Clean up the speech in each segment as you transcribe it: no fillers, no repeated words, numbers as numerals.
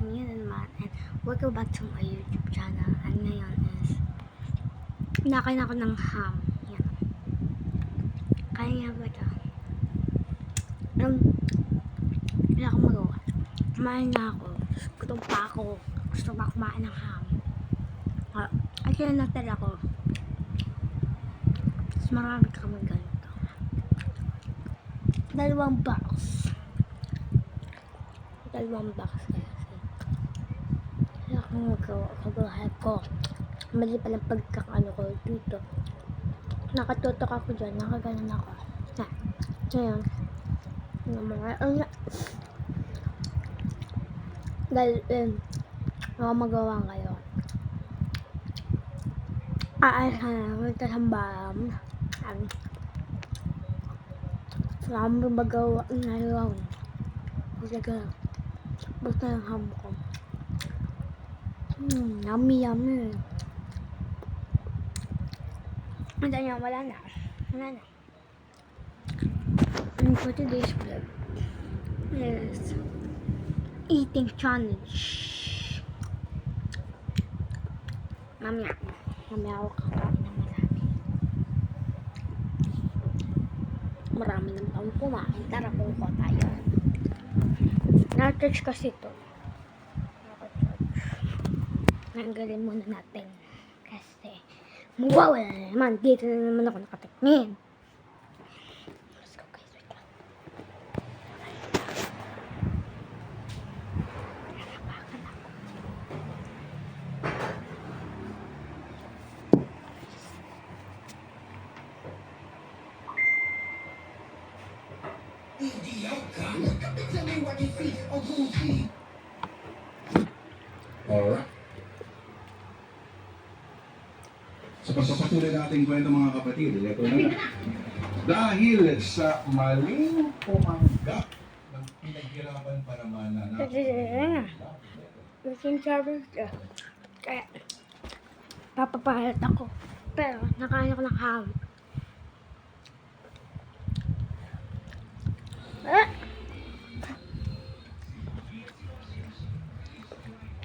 me naman and welcome back to my YouTube channel. And ngayon is nakain ako ng ham. Yan. Kaya nga ba ito? Wala akong magawa. Kumain na ako. Gutom pa ako. Gusto pa kumain ng ham. At yun natala ko. Mas marami kami ganito. 2 box. 2 box kasi. Wala akong magawa. Kagawahan ko. Mali palang pagkakano ko dito. Nakatutok ako dyan. Nakaganon ako. Na. Ngayon. Dahil mga magawa kayo. Magkasambam. Marami magawa na lang. Basta yung ham ko. Yummy. Wala na. And for today's vlog is eating challenge. Mamaya ako kakain ng marami ng taong kumain. Tara po tayo. Na-church kasi ito. Nanggalin muna natin. Kasi mawawala na naman. Dito na naman ako nakateknin. Let's go guys. Wait lang. Nanabakan ako. Alright. Sa pagpapatuloy nating kwento mga kapatid, ito na nga. Dahil sa maling pumanggap ng pinaghirapan pa naman na Kaya papapahalat ako. Pero nakain ako ng ham.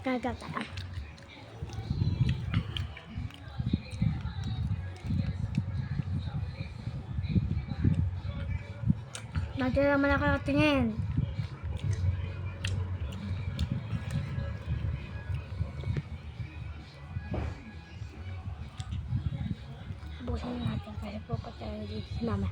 Kagata. Natin naman nakatingin. Busin natin kasi po ko tayo dito si mama.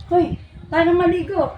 Hoy, tayo na maligo.